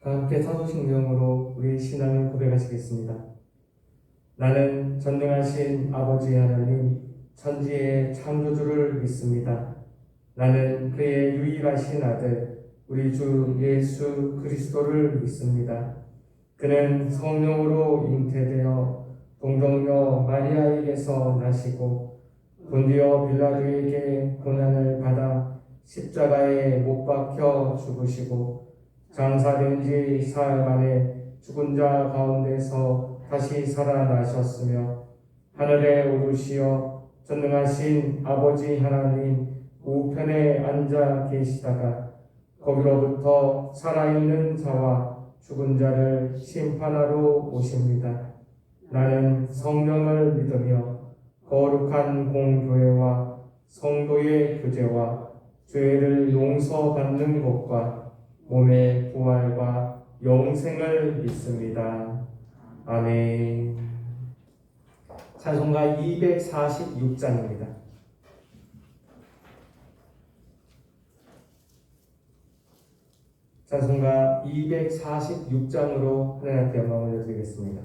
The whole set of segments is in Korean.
함께 사도신경으로 우리 신앙을 고백하시겠습니다. 나는 전능하신 아버지 하나님, 천지의 창조주를 믿습니다. 나는 그의 유일하신 아들, 우리 주 예수 그리스도를 믿습니다. 그는 성령으로 잉태되어 동정녀 마리아에게서 나시고 본디오 빌라도에게 고난을 받아 십자가에 못 박혀 죽으시고 장사된 지 사흘 만에 죽은 자 가운데서 다시 살아나셨으며 하늘에 오르시어 전능하신 아버지 하나님 우편에 앉아 계시다가 거기로부터 살아있는 자와 죽은 자를 심판하러 오십니다. 나는 성령을 믿으며 거룩한 공교회와 성도의 교제와 죄를 용서받는 것과 몸의 부활과 영생을 믿습니다. 아멘. 찬송가 246장입니다. 찬송가 246장으로 하나님 앞에 영광을 올려드리겠습니다.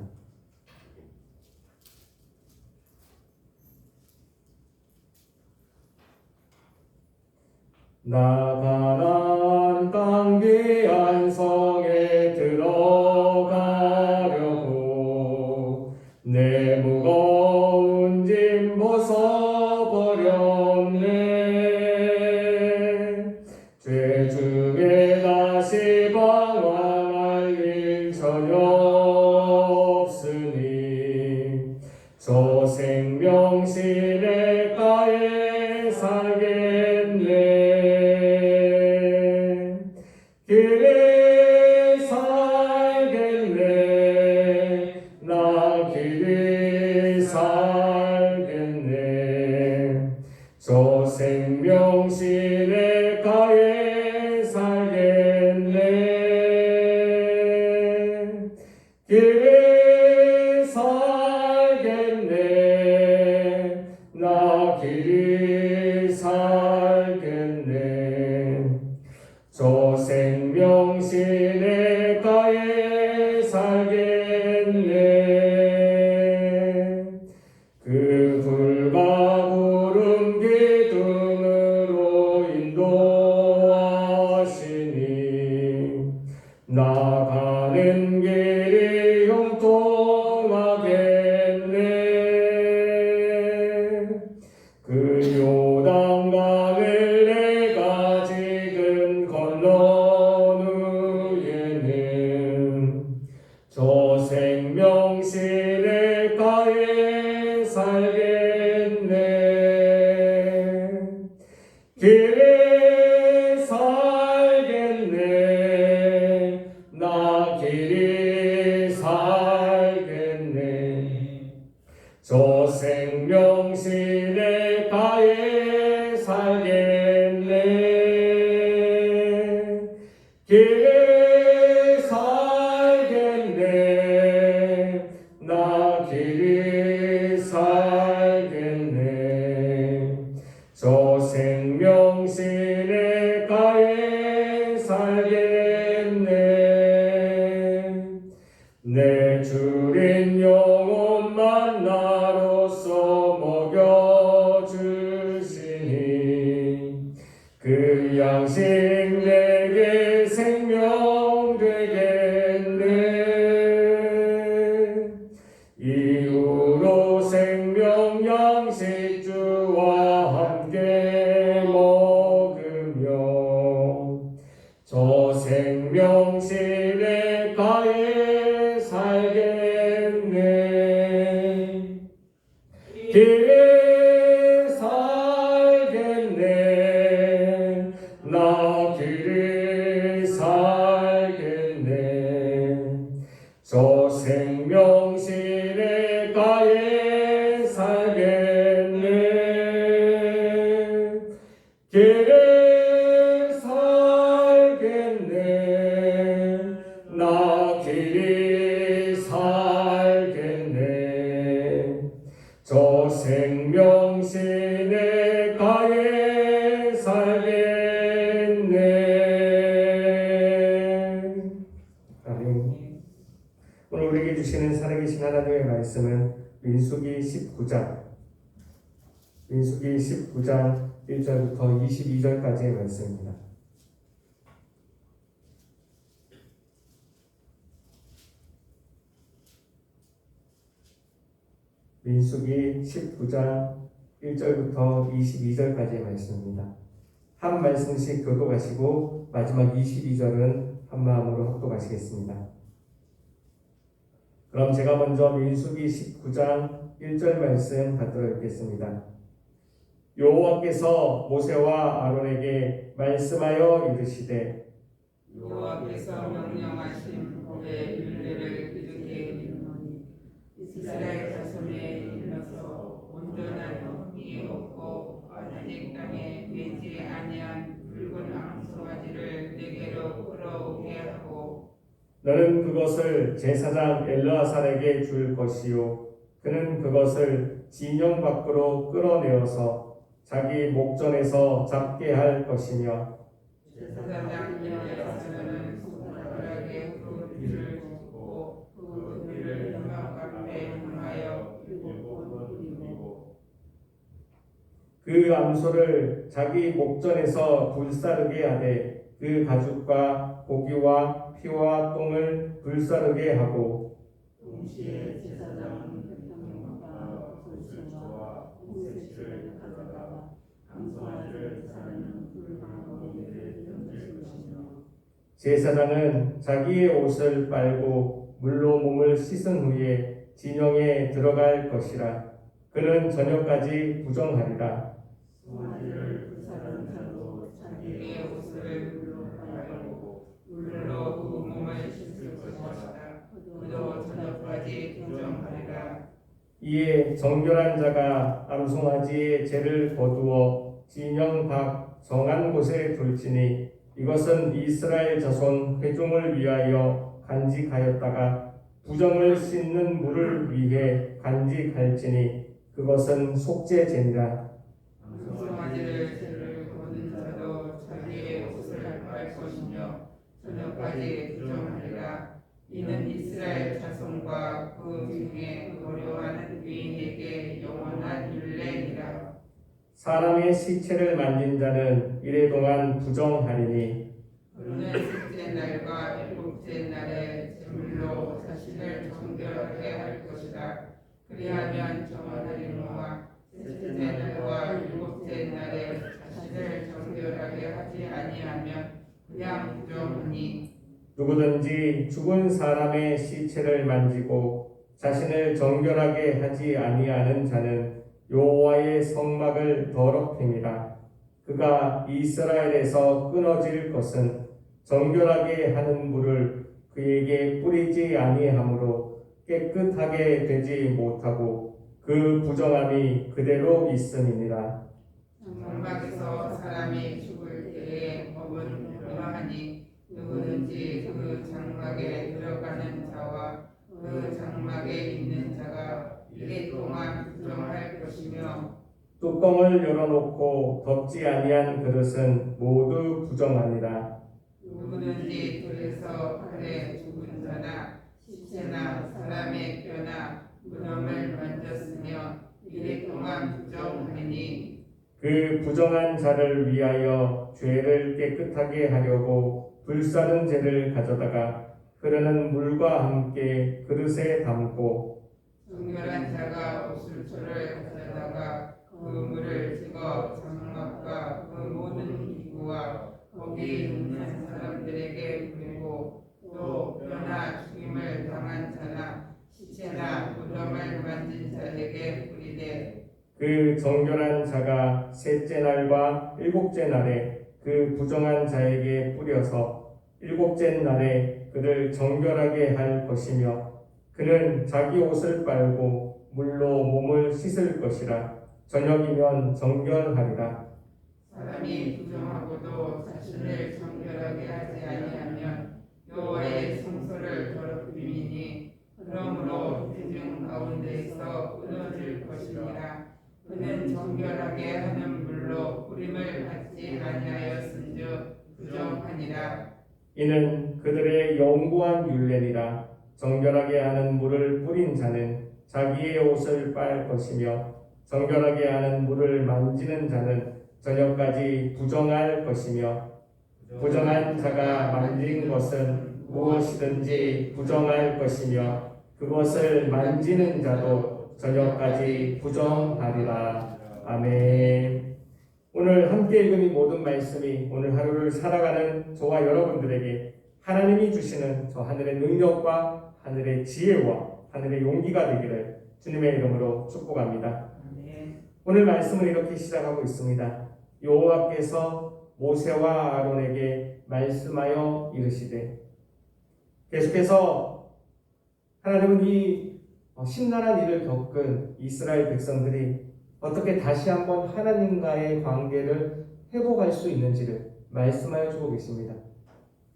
나 가나안 땅 귀한 성에 들어가려고 내 무거운 짐 벗어버렸네. 죄 중에 다시 방황할 일 전혀 없으니 저 생명 시냇가에 살겠네. 길이 살겠네. 나 길이 살겠네. 저 생명 시냇가에 살겠네. 길이 살겠네. 나 길이 살겠네. 저 생명 시냇가에 살겠네. 그 불과 구름 기둥으로 인도하시니 나가는 길이 형통하겠네. 그 요단강을 내가 지금 건넌 후에는 저 생명 시냇가에 살겠네. 길이 살겠네. 나 길이 살겠네. 저 생명 시냇가에 살겠네. 길이 살겠네. 나 길이 살겠네. 저 생명 시냇가에 살겠네. 내 주린 영혼만 나로서 먹여주시니 그 양식 내게 생명 되겠네. 이후로 생명 양식 주와 함께 먹으며 저 생명 시냇가에 살겠네. 길이 살겠네. 나 길이 살겠네. 저 생명 시냇가에 살겠네. 길이 살겠네. 나 길이 살겠네. 저 생명 시냇가에 살겠네. 말씀은 민수기 19장 1절부터 22절까지의 말씀입니다. 민수기 19장 1절부터 22절까지의 말씀입니다. 한 말씀씩 교독하시고 마지막 22절은 한 마음으로 합독하시겠습니다. 그럼 제가 먼저 민수기 19장 1절 말씀 받들어 읽겠습니다. 여호와께서 모세와 아론에게 말씀하여 이르시되 여호와께서 명령하신 법의 율례를 그들에게 이르노니 이스라엘 자손에 일러서 온전한 이 없고 아직 땅에 되지 아니한 붉은 암송아지를 내게로 끌어오게 하고 너는 그것을 제사장 엘르아살에게 줄 것이요 그는 그것을 진영 밖으로 끌어내어서 자기 목전에서 잡게 할 것이며 제사장 엘르아살은 손가락에 그 뒤를 짚고 그 뒤를 흑암 앞에 향하여 7번 뿌리고 그 암소를 자기 목전에서 불사르게 하되 그 가죽과 고기와 피와 똥을 불사르게 하고 동시에 제사장은 백향과 소주와 홍새치를 가져다가 암송아지를 자르는 불방울에 던질 것이며 제사장은 자기의 옷을 빨고 물로 몸을 씻은 후에 진영에 들어갈 것이라. 그는 저녁까지 부정하리라. 송아지를 불사른 자도 자기의 옷을 물로 빨고 물로 그 몸을 씻을 것이다. 그도 저녁까지 부정하리라. 이에 정결한 자가 암송아지의 죄를 거두어 진영 밖 정한 곳에 둘지니 이것은 이스라엘 자손 회중을 위하여 간직하였다가 부정을 씻는 물을 위해 간직할지니 그것은 속죄제니라. 암송아지를 죄를 거둔 자도 자기의 옷을 빨 것이며 저녁까지 부정하리라. 이는 이스라엘 자손과 그 중에 거류하는 위인에게 영원한 율례니라. 사람의 시체를 만진 자는 이래 동안 부정하리니 그는 셋째 날과 일곱째 날에 제물로 자신을 정결하게 할 것이다. 그리하면 정하리노와 셋째 날과 일곱째 날에 자신을 정결하게 하지 아니하면 그냥 부정하니 누구든지 죽은 사람의 시체를 만지고 자신을 정결하게 하지 아니하는 자는 여호와의 성막을 더럽힙니다. 그가 이스라엘에서 끊어질 것은 정결하게 하는 물을 그에게 뿌리지 아니하므로 깨끗하게 되지 못하고 그 부정함이 그대로 있음이니라. 장막에서 사람이 죽을 때에 법은 이러하니 누구든지 그 장막에 들어가는 자와 그 장막에 있는 자가 이래 동안 부정할 것이며 뚜껑을 열어놓고 덮지 아니한 그릇은 모두 부정하니라. 누구든지 들에서 발에 죽은 자나 시체나 사람의 뼈나 무덤을 만졌으며 이래 동안 부정하니 그 부정한 자를 위하여 죄를 깨끗하게 하려고 불사른 재를 가져다가 흐르는 물과 함께 그릇에 담고 정결한 자가 옥술초를 가져다가 그 물을 찍어 장막과 그 모든 기구와 거기 있는 사람들에게 부리고 또 뼈나 죽임을 당한 자나 시체나 무덤을 만진 자에게 부리되 그 정결한 자가 셋째 날과 일곱째 날에 그 부정한 자에게 뿌려서 일곱째 날에 그를 정결하게 할 것이며 그는 자기 옷을 빨고 물로 몸을 씻을 것이라. 저녁이면 정결하리라. 사람이 부정하고도 자신을 정결하게 하지 아니하면 여호와의 성소를 더럽힘이니 그러므로 회중 가운데에서 끊어질 것이니라. 그는 정결하게 하는 물로 뿌림을 받지 아니하였은즉 부정하니라. 이는 그들의 영구한 율례니라. 정결하게 하는 물을 뿌린 자는 자기의 옷을 빨 것이며 정결하게 하는 물을 만지는 자는 저녁까지 부정할 것이며 부정한 자가 만진 것은 무엇이든지 부정할 것이며 그것을 만지는 자도 저녁까지 부정하리라. 아멘. 오늘 함께 읽은 이 모든 말씀이 오늘 하루를 살아가는 저와 여러분들에게 하나님이 주시는 저 하늘의 능력과 하늘의 지혜와 하늘의 용기가 되기를 주님의 이름으로 축복합니다. 오늘 말씀을 이렇게 시작하고 있습니다. 여호와께서 모세와 아론에게 말씀하여 이르시되, 계속해서 하나님은 이 심란한 일을 겪은 이스라엘 백성들이 어떻게 다시 한번 하나님과의 관계를 회복할 수 있는지를 말씀하여 주고 계십니다.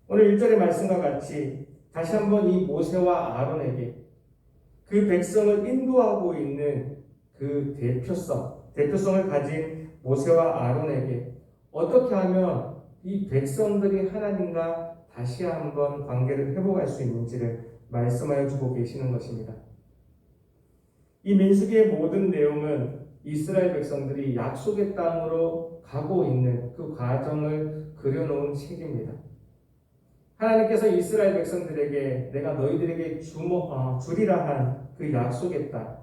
오늘 1절의 말씀과 같이 다시 한번 이 모세와 아론에게 그 백성을 인도하고 있는 그 대표성을 가진 모세와 아론에게 어떻게 하면 이 백성들이 하나님과 다시 한번 관계를 회복할 수 있는지를 말씀하여 주고 계시는 것입니다. 이 민수기의 모든 내용은 이스라엘 백성들이 약속의 땅으로 가고 있는 그 과정을 그려놓은 책입니다. 하나님께서 이스라엘 백성들에게 내가 너희들에게 주리라 한 그 약속의 땅,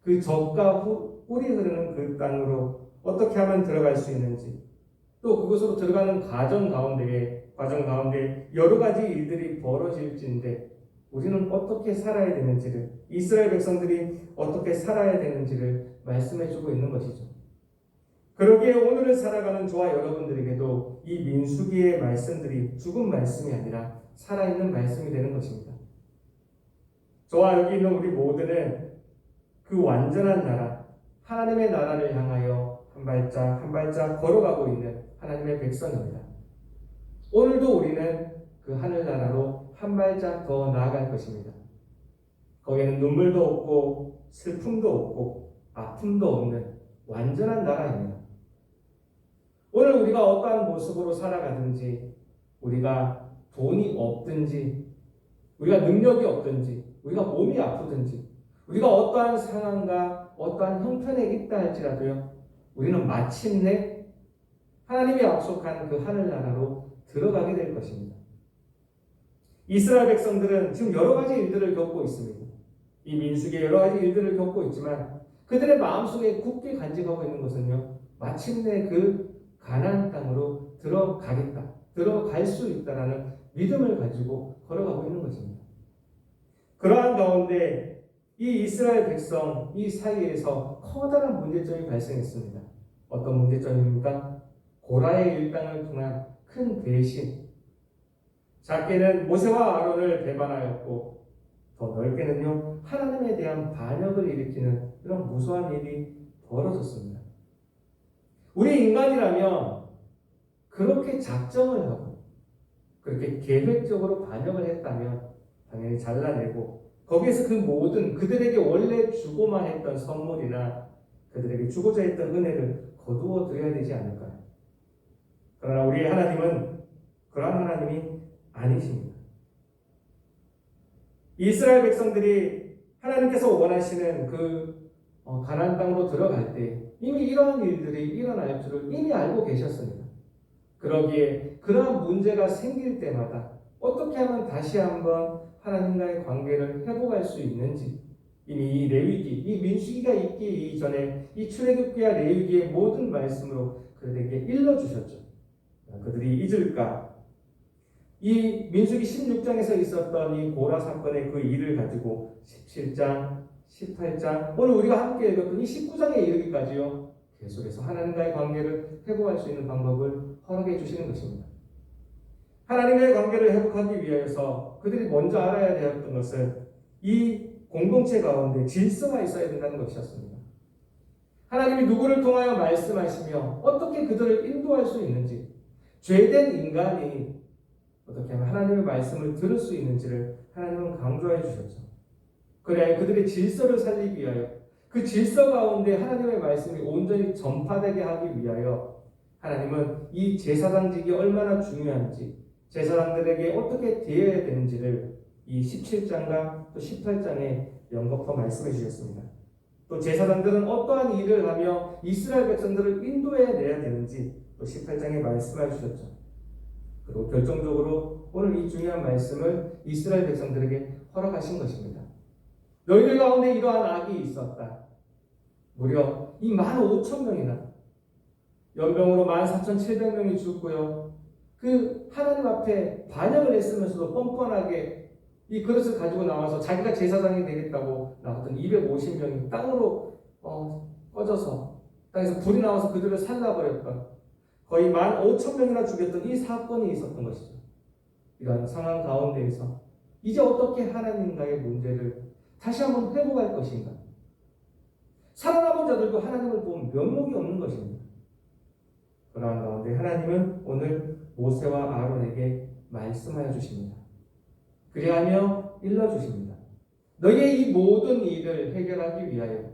그 젖과 꿀이 흐르는 그 땅으로 어떻게 하면 들어갈 수 있는지, 또 그곳으로 들어가는 과정 가운데 여러 가지 일들이 벌어질지인데 우리는 어떻게 살아야 되는지를, 이스라엘 백성들이 어떻게 살아야 되는지를 말씀해주고 있는 것이죠. 그러기에 오늘을 살아가는 저와 여러분들에게도 이 민수기의 말씀들이 죽은 말씀이 아니라 살아있는 말씀이 되는 것입니다. 저와 여기 있는 우리 모두는 그 완전한 나라, 하나님의 나라를 향하여 한 발짝 한 발짝 걸어가고 있는 하나님의 백성입니다. 오늘도 우리는 그 하늘나라로 한 발짝 더 나아갈 것입니다. 거기에는 눈물도 없고 슬픔도 없고 아픔도 없는 완전한 나라입니다. 오늘 우리가 어떠한 모습으로 살아가든지, 우리가 돈이 없든지, 우리가 능력이 없든지, 우리가 몸이 아프든지, 우리가 어떠한 상황과 어떠한 형편에 있다 할지라도요, 우리는 마침내 하나님이 약속한 그 하늘나라로 들어가게 될 것입니다. 이스라엘 백성들은 지금 여러 가지 일들을 겪고 있습니다. 이 민수기에 여러 가지 일들을 겪고 있지만 그들의 마음속에 굳게 간직하고 있는 것은요, 마침내 그 가나안 땅으로 들어갈 수 있다라는 믿음을 가지고 걸어가고 있는 것입니다. 그러한 가운데 이 이스라엘 백성 이 사이에서 커다란 문제점이 발생했습니다. 어떤 문제점입니까? 고라의 일당을 통한 큰 배신. 작게는 모세와 아론을 배반하였고, 더 넓게는요, 하나님에 대한 반역을 일으키는 이런 무서운 일이 벌어졌습니다. 우리 인간이라면 그렇게 작정을 하고 그렇게 계획적으로 반역을 했다면 당연히 잘라내고, 거기에서 그 모든 그들에게 원래 주고만 했던 선물이나 그들에게 주고자 했던 은혜를 거두어 드려야 되지 않을까요? 그러나 우리의 하나님은 그러한 하나님이 아니십니다. 이스라엘 백성들이 하나님께서 원하시는 그 가나안 땅으로 들어갈 때 이미 이러한 일들이 일어날 줄을 이미 알고 계셨습니다. 그러기에 그러한 문제가 생길 때마다 어떻게 하면 다시 한번 하나님과의 관계를 회복할 수 있는지, 이미 이 레위기, 이 민수기가 있기 이전에 이 출애굽기와 레위기의 모든 말씀으로 그들에게 일러주셨죠. 그들이 잊을까? 이 민수기 16장에서 있었던 이 고라 사건의 그 일을 가지고 17장, 18장, 오늘 우리가 함께 읽었던 이 19장에 이르기까지요, 계속해서 하나님과의 관계를 회복할 수 있는 방법을 허락해 주시는 것입니다. 하나님과의 관계를 회복하기 위해서 그들이 먼저 알아야 되었던 것은 이 공동체 가운데 질서가 있어야 된다는 것이었습니다. 하나님이 누구를 통하여 말씀하시며 어떻게 그들을 인도할 수 있는지, 죄된 인간이 어떻게 하면 하나님의 말씀을 들을 수 있는지를 하나님은 강조해 주셨죠. 그래야 그들의 질서를 살리기 위하여, 그 질서 가운데 하나님의 말씀이 온전히 전파되게 하기 위하여 하나님은 이 제사장직이 얼마나 중요한지, 제사장들에게 어떻게 대해야 되는지를 이 17장과 또 18장에 연거푸 말씀해 주셨습니다. 또 제사장들은 어떠한 일을 하며 이스라엘 백성들을 인도해 내야 되는지 또 18장에 말씀해 주셨죠. 그리고 결정적으로 오늘 이 중요한 말씀을 이스라엘 백성들에게 허락하신 것입니다. 너희들 가운데 이러한 악이 있었다. 무려 이 15,000명이나 연병으로 14,700명이 죽고요. 그 하나님 앞에 반역을 했으면서도 뻔뻔하게 이 그릇을 가지고 나와서 자기가 제사장이 되겠다고 나왔던 250명이 땅으로 꺼져서 땅에서 불이 나와서 그들을 살라버렸던 거의 15,000명이나 죽였던 이 사건이 있었던 것이죠. 이런 상황 가운데에서 이제 어떻게 하나님과의 문제를 다시 한번 회복할 것인가? 살아남은 자들도 하나님을 보면 면목이 없는 것입니다. 그러한 가운데 하나님은 오늘 모세와 아론에게 말씀하여 주십니다. 그리하며 일러주십니다. 너희의 이 모든 일을 해결하기 위하여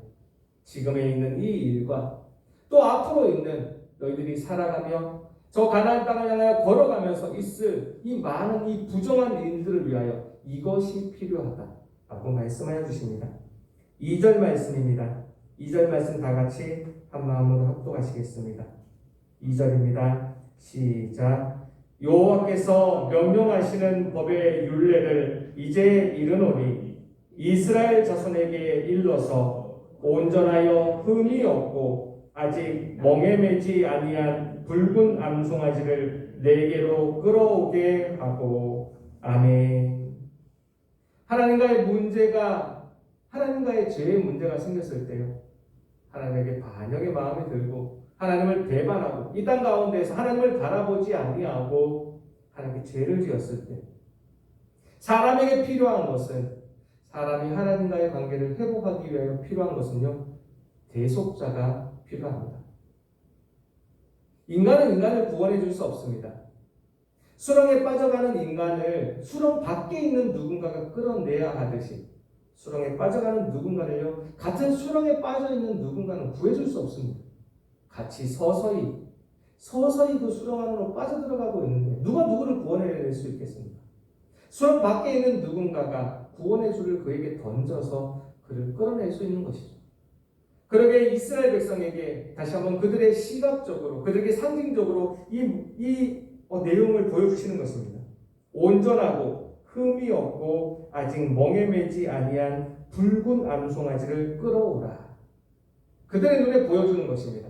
지금에 있는 이 일과 또 앞으로 있는 너희들이 살아가며 저 가나안 땅을 향하여 걸어가면서 있을 이 많은 이 부정한 일들을 위하여 이것이 필요하다 라고 말씀하여 주십니다. 2절 말씀입니다. 2절 말씀 다 같이 한 마음으로 합독하시겠습니다. 2절입니다. 시작. 여호와께서 명령하시는 법의 율례를 이제 이르노니 이스라엘 자손에게 일러서 온전하여 흠이 없고 아직 멍에 매지 아니한 붉은 암송아지를 내게로 끌어오게 하고. 아멘. 하나님과의 죄의 문제가 생겼을 때요, 하나님에게 반역의 마음이 들고 하나님을 배반하고 이 땅 가운데에서 하나님을 바라보지 아니하고 하나님께 죄를 지었을 때 사람에게 필요한 것은, 사람이 하나님과의 관계를 회복하기 위하여 필요한 것은요, 대속자가 필요합니다. 인간은 인간을 구원해 줄 수 없습니다. 수렁에 빠져가는 인간을 수렁 밖에 있는 누군가가 끌어내야 하듯이 수렁에 빠져가는 누군가를요, 같은 수렁에 빠져있는 누군가는 구해줄 수 없습니다. 같이 서서히 그 수렁 안으로 빠져들어가고 있는데 누가 누구를 구원해낼 수 있겠습니까? 수렁 밖에 있는 누군가가 구원의 줄을 그에게 던져서 그를 끌어낼 수 있는 것이죠. 그러게 이스라엘 백성에게 다시 한번 그들의 시각적으로, 그들에게 상징적으로 이 내용을 보여주시는 것입니다. 온전하고 흠이 없고 아직 멍에 매지 아니한 붉은 암송아지를 끌어오라. 그들의 눈에 보여주는 것입니다.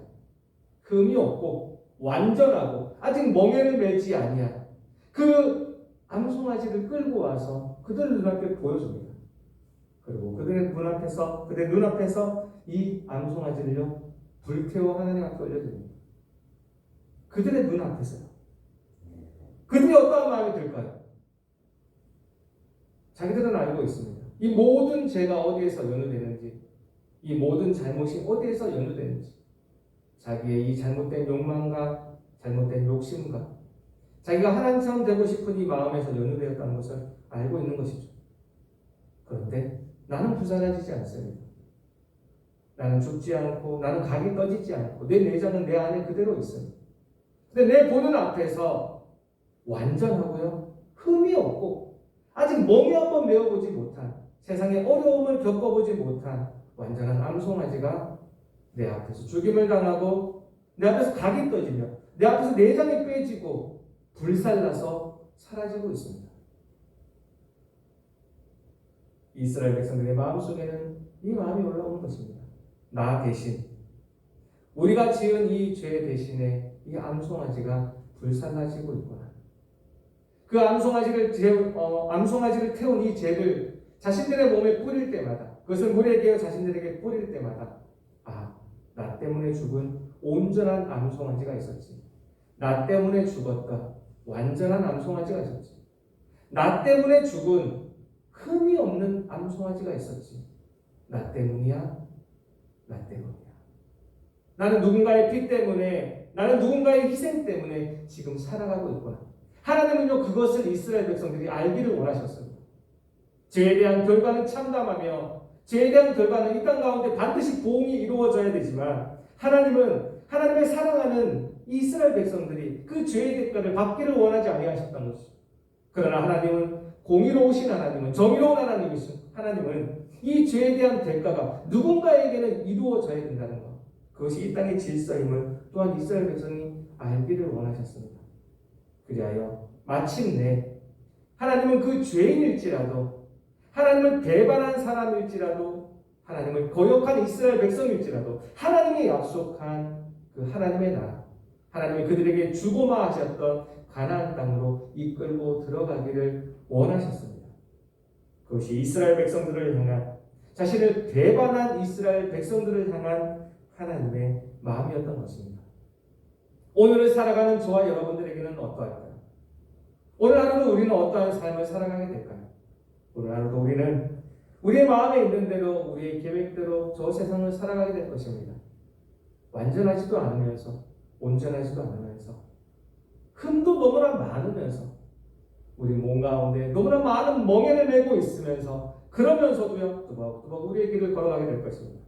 흠이 없고 완전하고 아직 멍에를 매지 아니한 그 암송아지를 끌고 와서 그들 눈앞에 보여줍니다. 그리고 그들의 눈앞에서 이 암송아지를요, 불태워 하나님 앞에 올려드립니다. 그들의 눈앞에서요. 그들이 어떠한 마음이 들까요? 자기들은 알고 있습니다. 이 모든 죄가 어디에서 연루되는지, 이 모든 잘못이 어디에서 연루되는지, 자기의 이 잘못된 욕망과 잘못된 욕심과 자기가 하나님처럼 되고 싶은 이 마음에서 연루되었다는 것을 알고 있는 것이죠. 그런데 나는 부자라지지 않습니다. 나는 죽지 않고 나는 각이 떠지지 않고 내 내장은 내 안에 그대로 있습니다. 근데 내 보는 앞에서 완전하고요, 흠이 없고 아직 멍에 한번 메어보지 못한, 세상의 어려움을 겪어보지 못한 완전한 암송아지가 내 앞에서 죽임을 당하고 내 앞에서 각이 떠지며 내 앞에서 내장이 빼지고 불살라서 사라지고 있습니다. 이스라엘 백성들의 마음속에는 이 마음이 올라오는 것입니다. 나 대신, 우리가 지은 이 죄 대신에 이 암송아지가 불살라지고 있구나. 그 암송아지를 태운 이 죄를 자신들의 몸에 뿌릴 때마다, 그것을 물에 개어 자신들에게 뿌릴 때마다, 나 때문에 죽은 온전한 암송아지가 있었지. 나 때문에 죽었던 완전한 암송아지가 있었지. 나 때문에 죽은 흠이 없는 암송아지가 있었지. 나 때문이야. 나는 누군가의 피 때문에, 나는 누군가의 희생 때문에 지금 살아가고 있구나. 하나님은요, 그것을 이스라엘 백성들이 알기를 원하셨습니다. 죄에 대한 결과는 참담하며 죄에 대한 결과는 이 땅 가운데 반드시 보응이 이루어져야 되지만, 하나님의 사랑하는 이스라엘 백성들이 그 죄의 대가를 받기를 원하지 아니하셨다는 것이죠. 그러나 하나님은 공의로우신 하나님은, 정의로운 하나님은 이 죄에 대한 대가가 누군가에게는 이루어져야 된다는 것. 그것이 이 땅의 질서임을 또한 이스라엘 백성이 알기를 원하셨습니다. 그리하여 마침내 하나님은 그 죄인일지라도, 하나님을 배반한 사람일지라도, 하나님을 거역한 이스라엘 백성일지라도 하나님이 약속한 그 하나님의 나라, 하나님이 그들에게 주고마 하셨던 가나안 땅으로 이끌고 들어가기를 원하셨습니다. 그것이 이스라엘 백성들을 향한, 자신을 배반한 이스라엘 백성들을 향한 하나님의 마음이었던 것입니다. 오늘을 살아가는 저와 여러분들에게는 어떠할까요? 오늘 하루도 우리는 어떠한 삶을 살아가게 될까요? 오늘 하루도 우리는 우리의 마음에 있는 대로, 우리의 계획대로 저 세상을 살아가게 될 것입니다. 완전하지도 않으면서, 온전하지도 않으면서, 흠도 너무나 많으면서, 우리 몸 가운데 너무나 많은 멍에를 메고 있으면서, 그러면서도요, 또박또박 우리의 길을 걸어가게 될 것입니다.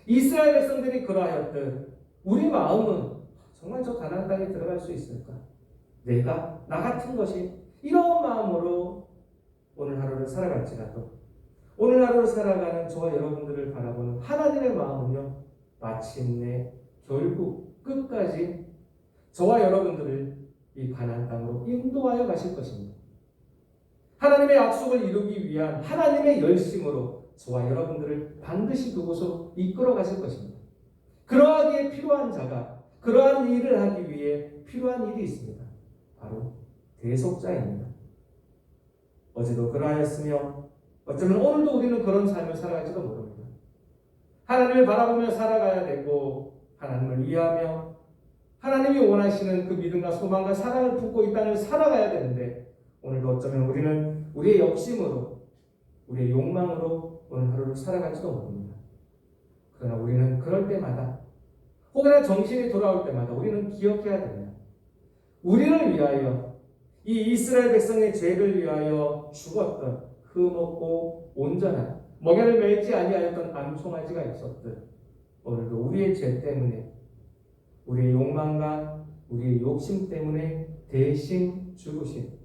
이스라엘 백성들이 그러하였듯 우리 마음은 정말 저 가나안 땅에 들어갈 수 있을까? 나 같은 것이 이런 마음으로 오늘 하루를 살아갈지라도, 오늘 하루를 살아가는 저와 여러분들을 바라보는 하나님의 마음은요, 마침내 결국 끝까지 저와 여러분들을 이 가나안 땅으로 인도하여 가실 것입니다. 하나님의 약속을 이루기 위한 하나님의 열심으로 저와 여러분들을 반드시 그곳으로 이끌어 가실 것입니다. 그러하기에 필요한 자가, 그러한 일을 하기 위해 필요한 일이 있습니다. 바로 대속자입니다. 어제도 그러하였으며 어쩌면 오늘도 우리는 그런 삶을 살아갈지도 모릅니다. 하나님을 바라보며 살아가야 되고, 하나님을 위하며 하나님이 원하시는 그 믿음과 소망과 사랑을 품고 이 땅을 살아가야 되는데, 오늘도 어쩌면 우리는 우리의 욕심으로, 우리의 욕망으로 오늘 하루를 살아갈지도 모릅니다. 그러나 우리는 그럴 때마다, 혹여나 정신이 돌아올 때마다 우리는 기억해야 됩니다. 우리를 위하여, 이 이스라엘 백성의 죄를 위하여 죽었던 흠없고 온전한, 멍에를 매지 아니하였던 암송아지가 있었듯, 오늘도 우리의 죄 때문에, 우리의 욕망과 우리의 욕심 때문에 대신 죽으신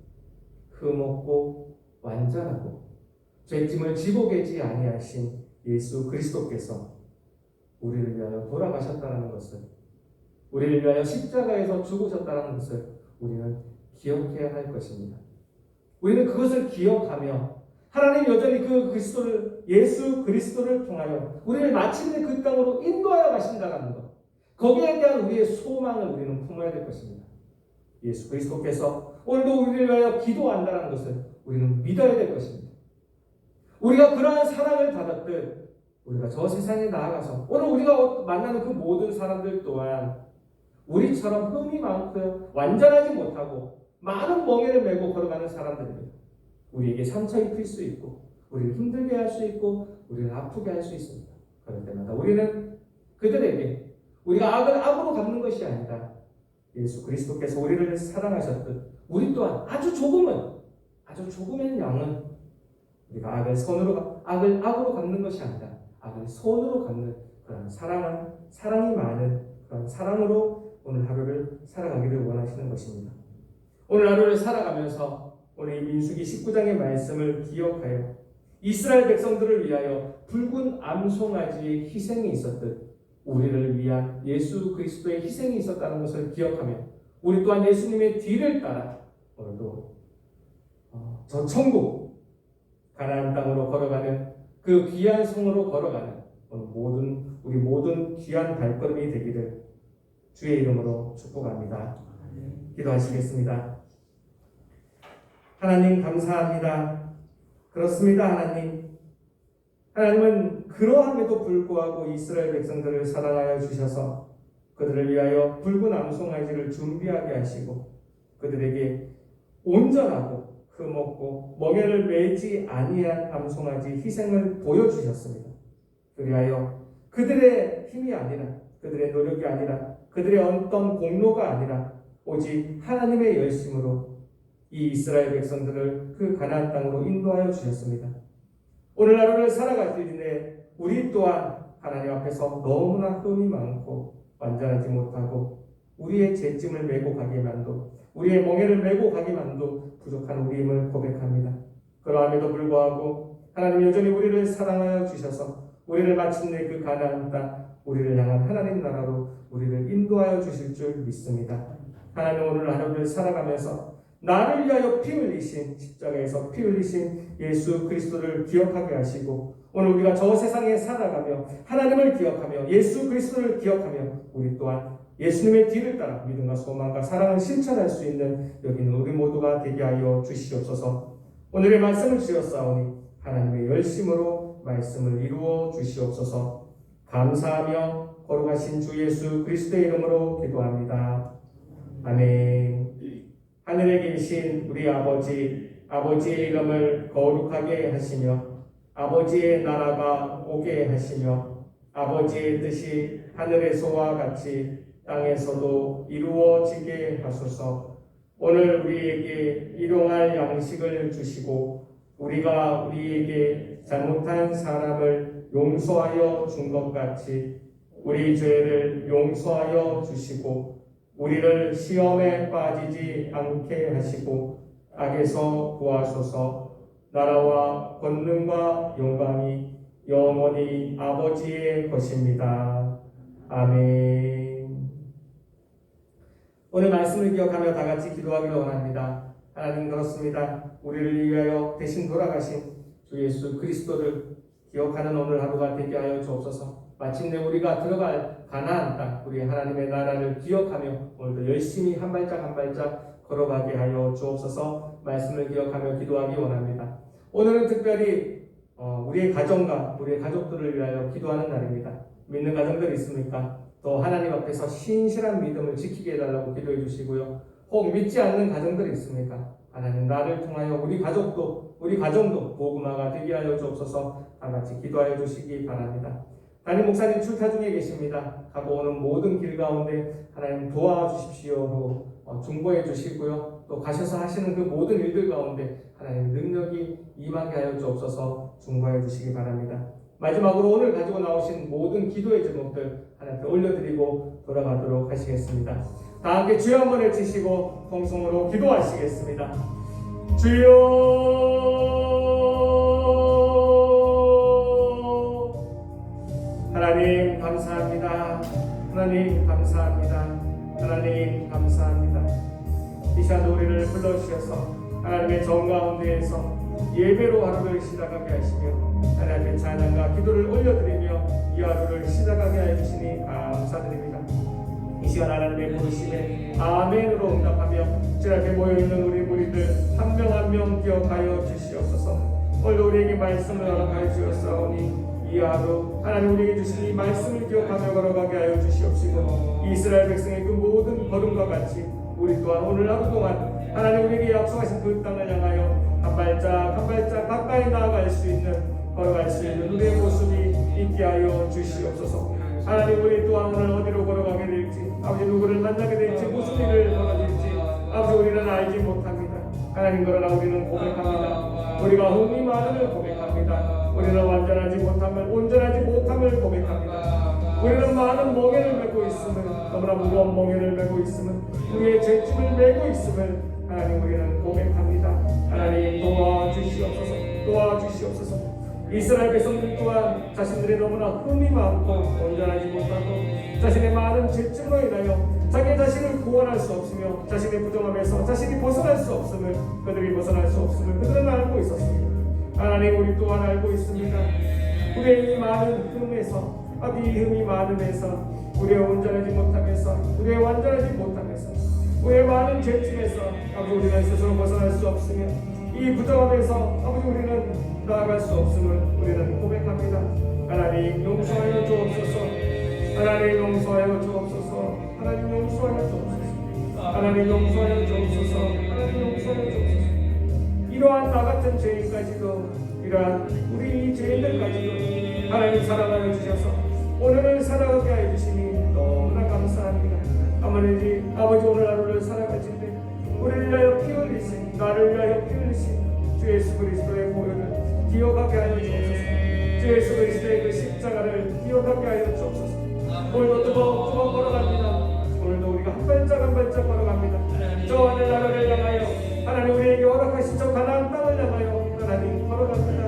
흠없고 완전하고 죄짐을 지고 계지 아니하신 예수 그리스도께서 우리를 위하여 돌아가셨다는 것을, 우리를 위하여 십자가에서 죽으셨다는 것을 우리는 기억해야 할 것입니다. 우리는 그것을 기억하며 하나님 여전히 그 그리스도를, 예수 그리스도를 통하여 우리를 마침내 그 땅으로 인도하여 가신다는 것, 거기에 대한 우리의 소망을 우리는 품어야 될 것입니다. 예수 그리스도께서 오늘도 우리를 위하여 기도한다는 것을 우리는 믿어야 될 것입니다. 우리가 그러한 사랑을 받았듯 우리가 저 세상에 나아가서 오늘 우리가 만나는 그 모든 사람들 또한 우리처럼 흠이 많고요, 완전하지 못하고 많은 멍에를 메고 걸어가는 사람들입니다. 우리에게 상처 입힐 수 있고, 우리를 힘들게 할 수 있고, 우리를 아프게 할 수 있습니다. 그럴 때마다 우리는 그들에게 우리가 악을 악으로 갚는 것이 아니라 예수 그리스도께서 우리를 사랑하셨듯 우리 또한 아주 조금의 양은 우리가 악을 악으로 갚는 것이 아니라 악을 선으로 갚는 그런 사랑이 많은 그런 사랑으로 오늘 하루를 살아가기를 원하시는 것입니다. 오늘 하루를 살아가면서 오늘 이 민수기 19장의 말씀을 기억하여 이스라엘 백성들을 위하여 붉은 암송아지의 희생이 있었듯 우리를 위한 예수 그리스도의 희생이 있었다는 것을 기억하며 우리 또한 예수님의 뒤를 따라 오늘도 저 천국 가나안 땅으로 걸어가는 그 귀한 성으로 걸어가는 우리 모든 귀한 발걸음이 되기를 주의 이름으로 축복합니다. 기도하시겠습니다. 하나님 감사합니다. 그렇습니다. 하나님은 그러함에도 불구하고 이스라엘 백성들을 사랑하여 주셔서 그들을 위하여 붉은 암송아지를 준비하게 하시고 그들에게 온전하고 흠없고 멍에를 매지 아니한 암송아지 희생을 보여주셨습니다. 그리하여 그들의 힘이 아니라, 그들의 노력이 아니라, 그들의 어떤 공로가 아니라 오직 하나님의 열심으로 이 이스라엘 백성들을 그 가나안 땅으로 인도하여 주셨습니다. 오늘 하루를 살아갈 때에 우리 또한 하나님 앞에서 너무나 흠이 많고 완전하지 못하고 우리의 죄짐을 메고 가기만도, 우리의 멍에를 메고 가기만도 부족한 우리임을 고백합니다. 그러함에도 불구하고 하나님 여전히 우리를 사랑하여 주셔서 우리를 마침내 그 가나안 땅, 우리를 향한 하나님 나라로 우리를 인도하여 주실 줄 믿습니다. 하나님 오늘 하루를 살아가면서 나를 위하여 피 흘리신 십자가에서 피 흘리신 예수 그리스도를 기억하게 하시고 오늘 우리가 저 세상에 살아가며 하나님을 기억하며 예수 그리스도를 기억하며 우리 또한 예수님의 뒤를 따라 믿음과 소망과 사랑을 실천할 수 있는 여기는 우리 모두가 되게 하여 주시옵소서. 오늘의 말씀을 주셨사오니 하나님의 열심으로 말씀을 이루어 주시옵소서. 감사하며 거룩하신 주 예수 그리스도의 이름으로 기도합니다. 아멘. 하늘에 계신 우리 아버지의 이름을 거룩하게 하시며 아버지의 나라가 오게 하시며 아버지의 뜻이 하늘에서와 같이 땅에서도 이루어지게 하소서. 오늘 우리에게 일용할 양식을 주시고 우리가 우리에게 잘못한 사람을 용서하여 준 것 같이 우리 죄를 용서하여 주시고 우리를 시험에 빠지지 않게 하시고 악에서 구하소서. 나라와 권능과 영광이 영원히 아버지의 것입니다. 아멘. 오늘 말씀을 기억하며 다 같이 기도하기를 원합니다. 하나님 그렇습니다. 우리를 위하여 대신 돌아가신 주 예수 그리스도를 기억하는 오늘 하루가 되게 하여 주옵소서. 마침내 우리가 들어갈 가나안 땅, 우리 하나님의 나라를 기억하며 오늘도 열심히 한 발짝 한 발짝 걸어가게 하여 주옵소서. 말씀을 기억하며 기도하기 원합니다. 오늘은 특별히 우리의 가정과 우리의 가족들을 위하여 기도하는 날입니다. 믿는 가정들 있습니까? 또 하나님 앞에서 신실한 믿음을 지키게 해달라고 기도해 주시고요. 혹 믿지 않는 가정들이 있습니까? 하나님 나를 통하여 우리 가정도 복음화가 되게 하여 주옵소서. 다 같이 기도하여 주시기 바랍니다. 담임 목사님 출타 중에 계십니다. 가고 오는 모든 길 가운데 하나님 도와주십시오 하고 중보해 주시고요. 또 가셔서 하시는 그 모든 일들 가운데 하나님 능력이 임하게 하여 주옵소서. 중보해 주시기 바랍니다. 마지막으로 오늘 가지고 나오신 모든 기도의 제목들 하나님께 올려드리고 돌아가도록 하시겠습니다. 다 함께 주여 한번 외치시고 통성으로 기도하시겠습니다. 주여. 하나님 감사합니다. 하나님 감사합니다. 하나님 감사합니다. 이 시간 우리를 불러주셔서 하나님의 정 가운데에서 예배로 하루를 시작하게 하시며 하나님의 찬양과 기도를 올려드리며 이 하루를 시작하게 해주시니 감사드립니다. 이 시간 하나님의 부르심에 아멘으로 응답하며 주 앞에 모여있는 우리 무리들 한 명 한 명 기억하여 주시옵소서. 오늘도 우리에게 말씀을 허락하여 주었사오니 이 하루 하나님 우리에게 주신 이 말씀을 기억하며 걸어가게 하여 주시옵시고 이스라엘 백성의 그 모든 걸음과 같이 우리 또한 오늘 하루 동안 하나님 우리에게 약속하신 그 땅을 향하여 한 발짝 한 발짝 가까이 나아갈 수 있는 걸어갈 수 있는 우리의 모습이 있게 하여 주시옵소서. 하나님 우리 또한 오늘 어디로 걸어가게 될지 아버지 누구를 만나게 될지 무슨 일을 벌어질지 아버지 우리는 알지 못합니다. 하나님 그러나 우리는 고백합니다. 우리가 흠이 많음을 고백합니다. 우리는 온전하지 못함을 고백합니다. 우리는 많은 멍에를 메고 있음을 너무나 무거운 멍에를 메고 있음을 우리의 죄짐을 메고 있음을 하나님 우리는 고백합니다. 하나님 도와주시옵소서. 이스라엘 백성들 또한 자신들의 너무나 흠이 많고 온전하지 못하고 자신의 많은 죄짐으로 인하여 자기 자신을 구원할 수 없으며 자신의 부정함에서 자신이 벗어날 수 없음을 그들이 벗어날 수 없음을 그들은 알고 있었습니다. 하나님 우리 또한 알고 있습니다. 우리의 이 많은 흠에서 이 흠이 많음에서 우리의 온전하지 못함에서 우리의 완전하지 못함에서 우리의 많은 죄짐에서 아버지 우리는 스스로 벗어날 수 없으며 이 부정함에서 아버지 우리는 나아갈 수 없음을 우리는 고백합니다. 하나님 용서하여 주옵소서. 하나님 용서하여 주옵소서. 하나님 용서하여 주옵소서. 하나님 용서하여 주옵소서. 하나님 용서하여 주옵소서. 이러한 나 같은 죄인까지도 이러한 우리 죄인들까지도 하나님 사랑하여 주셔서 오늘을 살아가게 하여 주시니 너무나 감사합니다. 아버지 오늘 하루를 살아가신데 우리를 위하여 피 흘리신 나를 위하여 피 흘리신 주 예수 그리스도의 보혈을 기억하게 하여 주옵소서. 주 예수 그리스도의 그 십자가를 기억하게 하여 주옵소서. 오늘도 뚜벅뚜벅 걸어갑니다. 오늘도 우리가 한 발짝 한 발짝 걸어갑니다. 저 하늘 나라를 향하여 하나님 우리에게 허락하신 저 가나안 땅을 향하여 하나님 걸어갑니다.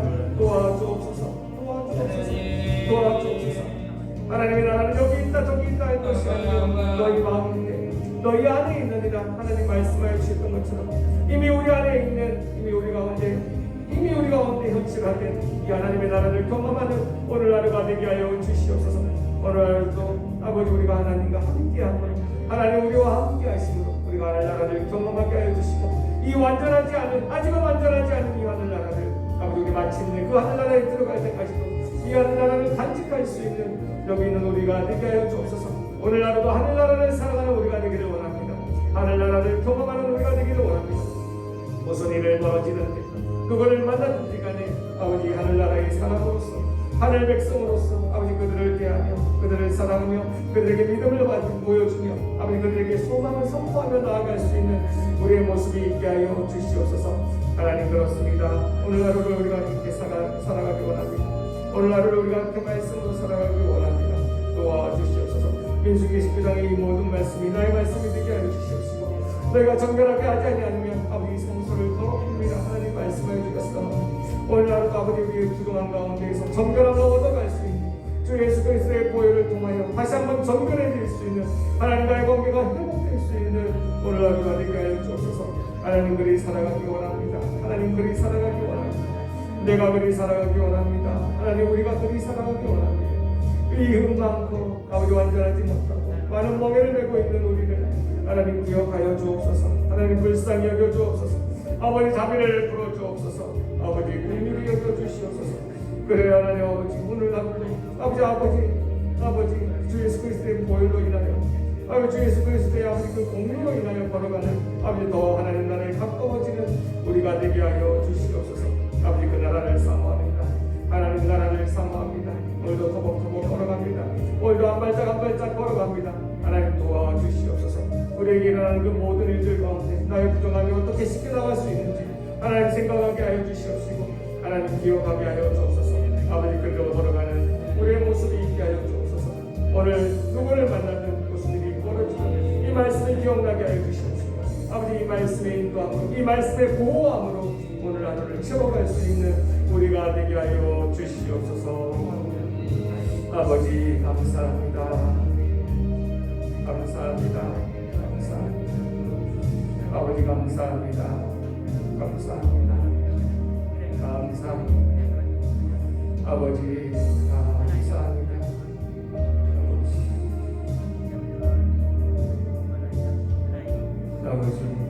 너희 안에 있느니라 하나님 말씀하여 주셨던 것처럼 이미 우리 안에 있는 이미 우리 가운데 현실화된 이 하나님의 나라를 경험하는 오늘 하루가 되게 하여 주시옵소서. 오늘 하루도 아버지 우리가 하나님과 함께함으로 하나님 우리와 함께 하심으로 우리가 하늘 나라를 경험하게 하여 주시고 이 완전하지 않은 아직은 완전하지 않은 이 하늘 나라를 아버지 우리 마침내 그 하늘 나라에 들어갈 때까지도 이 하늘 나라를 간직할 수 있는 여기 있는 우리가 되게 하여 주옵소서. 오늘 하루도 하늘 나라를 사랑하는 우리가 되기를 원합니다. 하늘 나라를 경험하는 우리가 되기를 원합니다. 무슨 일을 벌어지는데 그거를 만나든지 간에 아버지 하늘 나라의 사람으로서 하늘 백성으로서 아버지 그들을 대하며 그들을 사랑하며 그들에게 믿음을 보여주며 아버지 그들에게 소망을 선포하며 나아갈 수 있는 우리의 모습이 있게 하여 주시옵소서. 하나님 그렇습니다. 오늘 하루를 우리가 함께 살아가기 원합니다. 오늘 하루를 우리가 함께 말씀으로 살아가기 원합니다. 도와주시옵소서. 민수기 19장의 이 모든 말씀이 나의 말씀이 되게 하여 주시옵시고 너희가 정결하게 하지 아니하면 아버지 성소를 더럽힙니다. 하나님 말씀하여 주셨사오니 오늘 하루도 아버지 우리의 부정한 가운데에서 정결함을 얻어갈 수 있는 주 예수 그리스도의 보혈을 통하여 다시 한번 정결해질 수 있는 하나님과의 관계가 회복될 수 있는 오늘 하루가 되게 하여 주옵소서. 하나님 그리 살아가기 원합니다. 하나님 그리 살아가기 원합니다. 내가 그리 살아가기 원합니다. 하나님 우리가 그리 살아가기 원합니다. 이 많고 아버지 완전하지 못하고 많은 멍에를 메고 있는 우리를 하나님 기억하여 주옵소서. 하나님 불쌍히 여겨 주옵소서. 아버지 자비를 풀어 주옵소서. 아버지 긍휼히 여겨 주시옵소서. 그래 하나님 아버지 오늘 아버지 주 예수 그리스도의 보혈로 인하여 아버지 주 예수 그리스도의 아버지 그 공로로 인하여 걸어가는 아버지 더 하나님 나라에 가까워지는 우리가 되게 하여 주시옵소서. 아버지 그 나라를 사모합니다. 하나님 나라를 사모합니다. 오늘도 터벅터벅 걸어갑니다. 오늘도 한 발짝 걸어갑니다. 하나님 도와주시옵소서. 우리에게 일어나는 그 모든 일들 가운데 나의 부정함이 어떻게 쉽게 나갈 수 있는지 하나님 생각하게 하여 주시옵시고 하나님 기억하게 하여 주옵소서. 아버지 그대로 걸어가는 우리의 모습이 있게 하여 주옵소서. 오늘 누구를 만나든 무슨 일이 벌어지든 이 말씀을 기억나게 하여 주시옵시고 아버지 이 말씀의 인도함으로 이 말씀의 보호함으로 오늘 하루를 채워갈 수 있는 우리가 되게 하여 주시옵소서. 아버지 감사합니다. 감사합니다. 아버지 감사합니다. 감사합니다. 아버지 감사합니다. 아버지